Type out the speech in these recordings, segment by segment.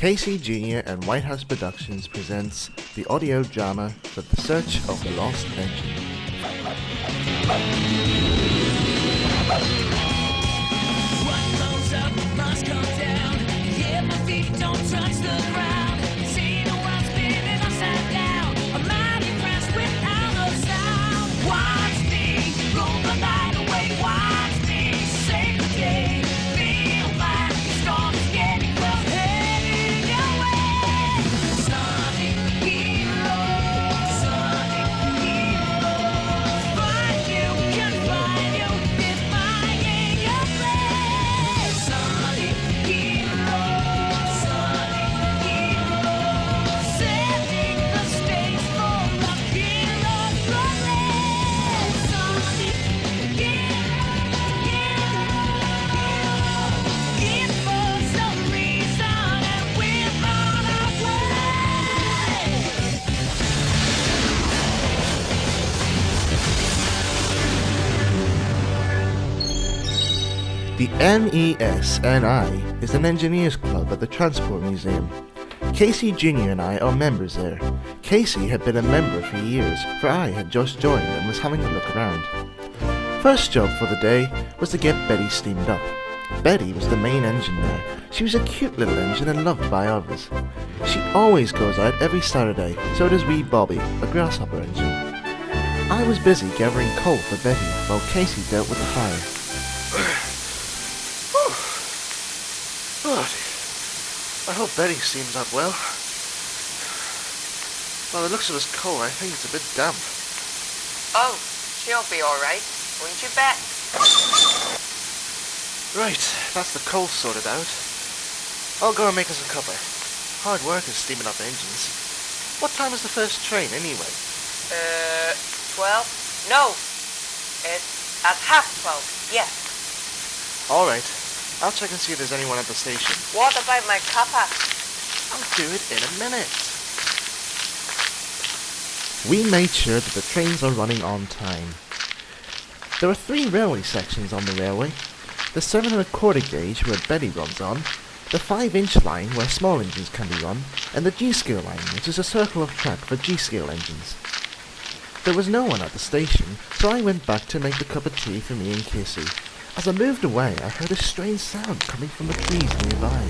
CaseyJunior and Whitehouse Productions presents the audio drama for The Search of the Lost Engine. What goes up must come down. Yeah, my feet don't touch the ground. See the world spinning upside down. I'm not impressed without a sound. Watch me roll the night away. Watch me save the day. Feel like the storm is getting close. Heading your way. Sonic heroes. Sonic heroes. Find you, can find you. Defying your place. Sonic heroes. Sonic heroes. Setting the stage for a hero's progress. Sonic heroes. Give us a reason and we're on our way. The MESNI is an engineers club at the Transport Museum. CaseyJunior and I are members there. Casey had been a member for years, for I had just joined and was having a look around. First job for the day was to get Betty steamed up. Betty was the main engine there. She was a cute little engine and loved by others. She always goes out every Saturday, so does wee Bobby, a grasshopper engine. I was busy gathering coal for Betty while Casey dealt with the fire. God, I hope Betty steams up well. By the looks of this coal, I think it's a bit damp. Oh, she'll be alright, won't you bet? Right, that's the coal sorted out. I'll go and make us a cuppa. Hard work is steaming up engines. What time is the first train, anyway? 12? No, it's at 12:30, yeah. Alright, I'll check and see if there's anyone at the station. What about my cuppa? I'll do it in a minute. We made sure that the trains are running on time. There are 3 railway sections on the railway. The 7¼ gauge where Betty runs on, the 5-inch line where small engines can be run, and the G-scale line, which is a circle of track for G-scale engines. There was no one at the station, so I went back to make the cup of tea for me and Casey. As I moved away, I heard a strange sound coming from the trees nearby.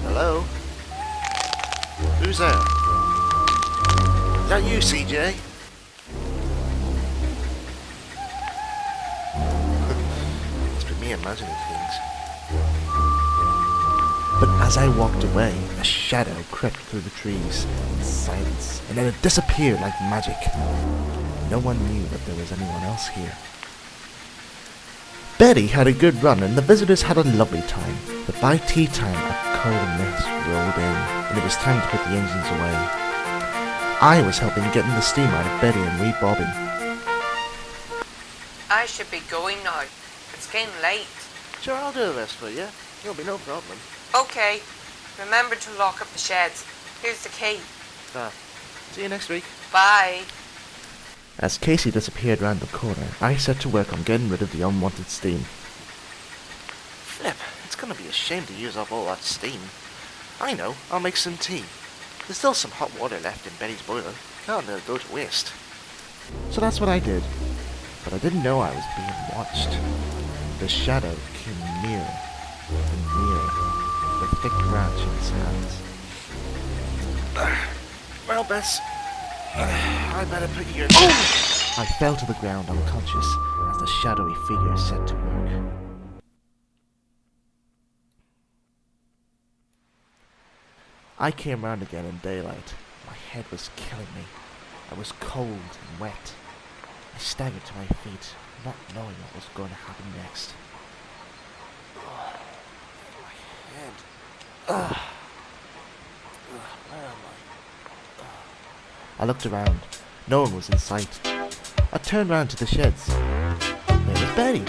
Hello? Who's there? Is that you, CJ? It's been me imagining things. But as I walked away, a shadow crept through the trees in silence, and then it disappeared like magic. No one knew that there was anyone else here. Betty had a good run and the visitors had a lovely time, but by tea time a cold mist rolled in and it was time to put the engines away. I was helping getting the steam out of Betty and wee Bobby. I should be going now. It's getting late. Sure, I'll do the rest for you. It'll be no problem. Okay, remember to lock up the sheds. Here's the key. See you next week. Bye. As Casey disappeared round the corner, I set to work on getting rid of the unwanted steam. Flip, it's gonna be a shame to use up all that steam. I know, I'll make some tea. There's still some hot water left in Betty's boiler. Can't let it go to waste. So that's what I did. But I didn't know I was being watched. The shadow came nearer and nearer, with a thick branch in its hands. Well, Bess, I better put you in. Oh! I fell to the ground unconscious as the shadowy figure set to work. I came round again in daylight. My head was killing me. I was cold and wet. I staggered to my feet, not knowing what was going to happen next. Oh, my head. Where am I? I looked around. No one was in sight. I turned round to the sheds. There was Betty.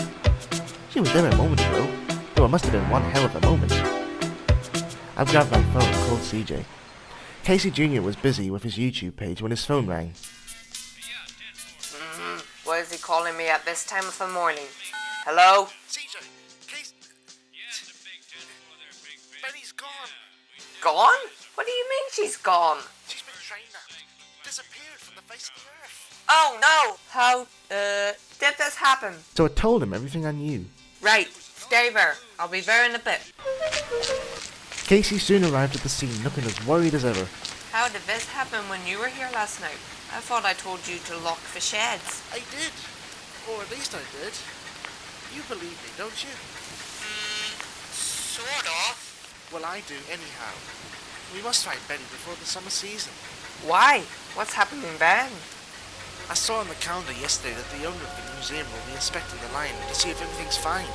She was there a moment ago, though it must have been one hell of a moment. I grabbed my phone and called CJ. CaseyJunior was busy with his YouTube page when his phone rang. Why is he calling me at this time of the morning? Hello? CJ, gone? What do you mean she's gone? She's been trained at. Disappeared from the face of the earth. Oh no! How, did this happen? So I told him everything I knew. Right, stay there. I'll be there in a bit. Casey soon arrived at the scene looking as worried as ever. How did this happen when you were here last night? I thought I told you to lock the sheds. I did. Or at least I did. You believe me, don't you? Sort of. Well, I do anyhow. We must find Betty before the summer season. Why? What's happening then? I saw on the calendar yesterday that the owner of the museum will be inspecting the line to see if everything's fine.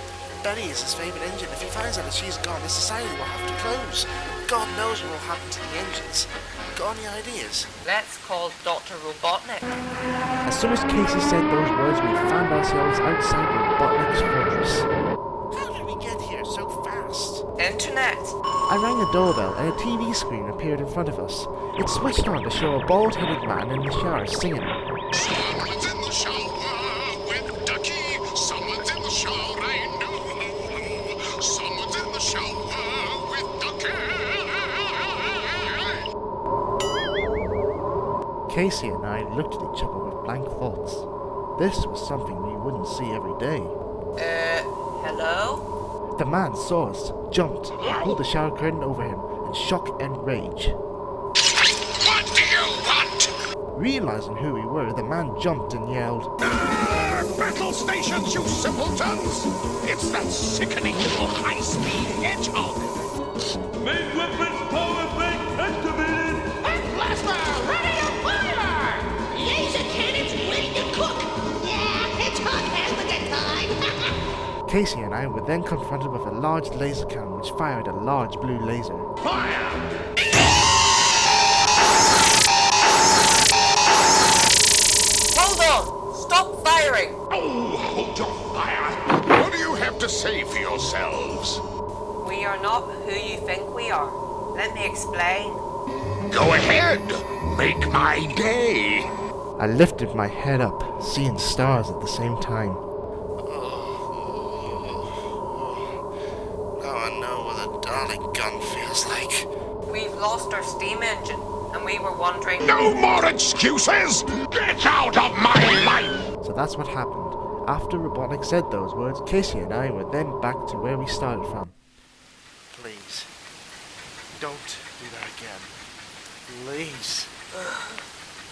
Betty is his favourite engine. If he finds out that she's gone, the society will have to close. God knows what will happen to the engines. Got any ideas? Let's call Dr. Robotnik. As soon as Casey said those words, we found ourselves outside Robotnik's fortress. How did we get here so fast? Internet. I rang the doorbell and a TV screen appeared in front of us. It switched on to show a bald-headed man in the shower singing. Someone's in the shower with Ducky. Someone's in the shower, I know. Someone's in the shower with Ducky. Casey and I looked at each other with blank thoughts. This was something we wouldn't see every day. Hello? The man saw us, jumped, pulled the shower curtain over him in shock and rage. What do you want? Realizing who we were, the man jumped and yelled, Battle stations, you simpletons! It's that sickening little high-speed hedgehog! Main weapons power bank activated! And blaster ready to fire! Laser cannons ready to cook! Yeah, hedgehog has the good time! Casey and I were then confronted with a large laser cannon which fired a large blue laser. Fire! Hold on! Stop firing! Oh, hold your fire! What do you have to say for yourselves? We are not who you think we are. Let me explain. Go ahead! Make my day! I lifted my head up, seeing stars at the same time. Now I know what a darling gun feels like. We've lost our steam engine, and we were wondering... No more excuses! Get out of my life! So that's what happened. After Robotnik said those words, Casey and I were then back to where we started from. Please, don't do that again. Please.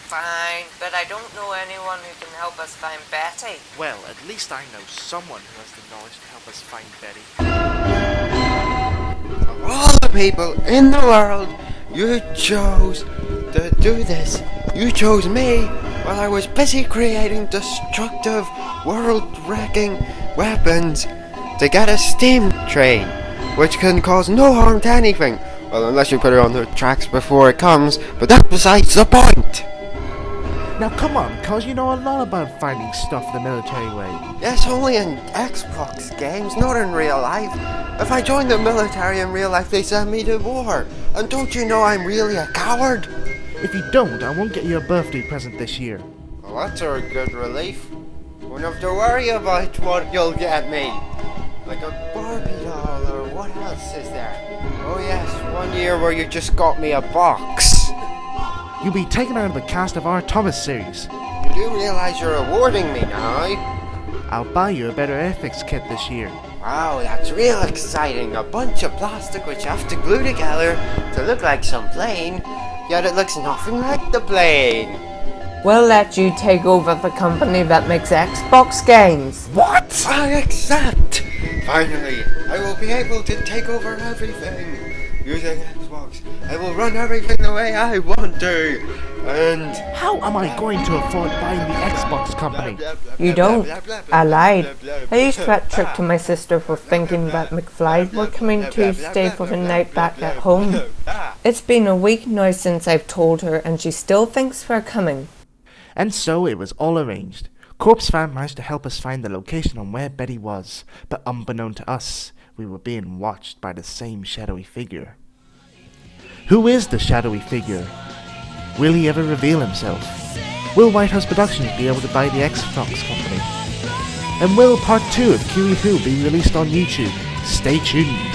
Fine, but I don't know anyone who can help us find Betty. Well, at least I know someone who has the knowledge to help us find Betty. Of all the people in the world, you chose to do this. You chose me while I was busy creating destructive, world-wrecking weapons to get a steam train, which can cause no harm to anything. Well, unless you put it on the tracks before it comes, but that's besides the point. Now come on, cause you know a lot about finding stuff the military way. Yes, only in Xbox games, not in real life. If I joined the military in real life, they send me to war. And don't you know I'm really a coward? If you don't, I won't get you a birthday present this year. Well, that's a good relief. Won't have to worry about what you'll get me. Like a Barbie doll, or what else is there? Oh yes, one year where you just got me a box. You'll be taken out of the cast of our Thomas series. You do realize you're awarding me now? I'll buy you a better FX kit this year. Wow, that's real exciting. A bunch of plastic which you have to glue together to look like some plane, yet it looks nothing like the plane. We'll let you take over the company that makes Xbox games. What? I accept! Finally, I will be able to take over everything. Using Xbox, I will run everything the way I want to. And... How am I going to afford buying the Xbox company? You don't. I lied. I used that trick to my sister for thinking that McFly were coming to stay for the night back at home. It's been a week now since I've told her, and she still thinks we're coming. And so it was all arranged. Corpsfan managed to help us find the location on where Betty was, but unbeknown to us, we were being watched by the same shadowy figure. Who is the shadowy figure? Will he ever reveal himself? Will Whitehouse Productions be able to buy the Xbox company? And will part 2 of QE2 be released on YouTube? Stay tuned.